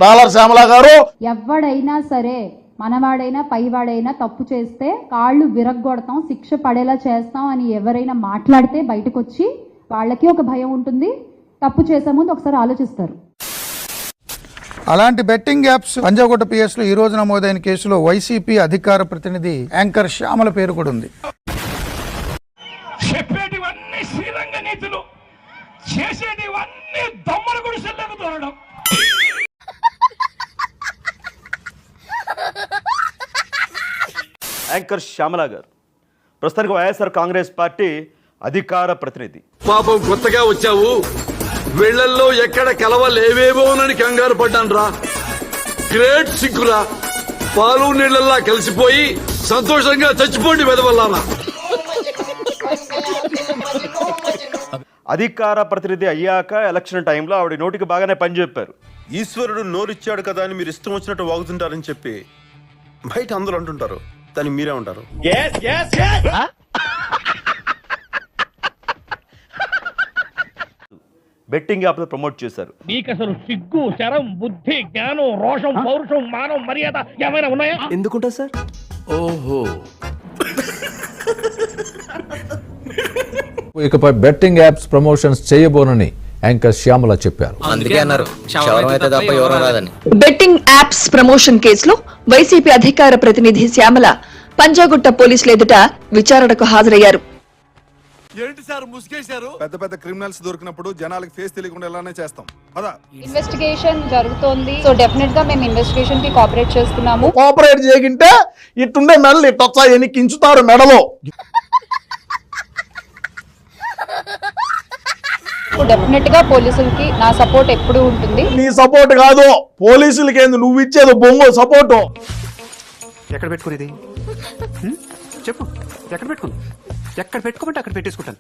Dollar Shyamala గారు. ఎవడైనా సరే మనవాడైనా పైవాడైనా తప్పు చేస్తే కాళ్ళు విరగ్గొడతాం, శిక్ష పడేలా చేస్తాం అని ఎవరైనా మాట్లాడితే బయటకు వచ్చి వాళ్ళకి ఒక భయం ఉంటుంది, తప్పు చేసే ముందు ఒకసారి ఆలోచిస్తారు. అలాంటి బెట్టింగ్ యాప్స్ పంజాగుట్ట PS లో ఈ రోజు నమోదైన కేసులో వైసీపీ అధికార ప్రతినిధి యాంకర్ శ్యామల పేరు కూడా ఉంది. చెప్పేటివన్నీ శ్రీరంగ నీతులు, చేసేటివన్నీ దమ్మల గుడిసెల్లోకి దూరడం. యాంకర్ శ్యామల గారు ప్రస్తుతానికి వైఎస్ఆర్ కాంగ్రెస్ పార్టీ అధికార ప్రతినిధి. పాపం కొత్తగా వచ్చావు, వీళ్లల్లో ఎక్కడ కలవలేవేమోనని కంగారు పడ్డాను రా. గ్రేట్ సిగ్గురా, పాలు నీళ్ళల్లా కలిసిపోయి సంతోషంగా చచ్చిపోండి వెదవల్లానా. అధికార ప్రతినిధి అయ్యాక ఎలక్షన్ టైంలో ఆవిడ నోటికి బాగానే పని చెప్పారు. ఈశ్వరుడు నోరిచ్చాడు కదా అని మీరు ఇష్టం వచ్చినట్టు వాగుతుంటారని చెప్పి బయట అందరూ అంటుంటారు, దానికి మీరే ఉంటారు. బెట్టింగ్ యాప్ ప్రమోట్ చేశారు. నీకు అసలు సిగ్గు, శరం, బుద్ధి, జ్ఞానం, రోషం, పౌరుషం, మానం, మర్యాద ఏమైనా ఉన్నాయా? ఎందుకుంటా సార్? ఓహో, ఇకపై బెట్టింగ్ యాప్స్ ప్రమోషన్స్ చేయబోనని యాంకర్ శ్యామల చెప్పారు. అందుకే అన్నారు తప్ప ఎవరో రాదని. బెట్టింగ్ యాప్స్ ప్రమోషన్ కేసులో వైసీపీ అధికార ప్రతినిధి శ్యామల పంజాగుట్ట పోలీసుల ఎదుట విచారణకు హాజరయ్యారు. ఏంటి సార్ ముసుగేశారు? పెద్ద పెద్ద క్రిమినల్స్ దొరికినప్పుడు జనాలకు ఫేస్ తెలియకుండా ఎలానే చేస్తాం. ఇన్వెస్టిగేషన్ జరుగుతోంది, సో డెఫినెట్ గా మేము ఇన్వెస్టిగేషన్ కి కోఆపరేట్ చేస్తున్నాము. కోఆపరేట్ చేయకుంటే ఇట్టుండే మెడలు ఇట్టొచ్చా ఎన్నికించుతారు మెడలో. డెఫినెట్ గా పోలీసులకి నా సపోర్ట్ ఎప్పుడూ ఉంటుంది. నీ సపోర్ట్ కాదు, పోలీసులకి ఏంది నువ్వు ఇచ్చేది బొంగు సపోర్టు. ఎక్కడ పెట్టుకునేది చెప్పు, ఎక్కడ పెట్టుకుని ఎక్కడ పెట్టుకోమంటే అక్కడ పెట్టేసుకుంటాను.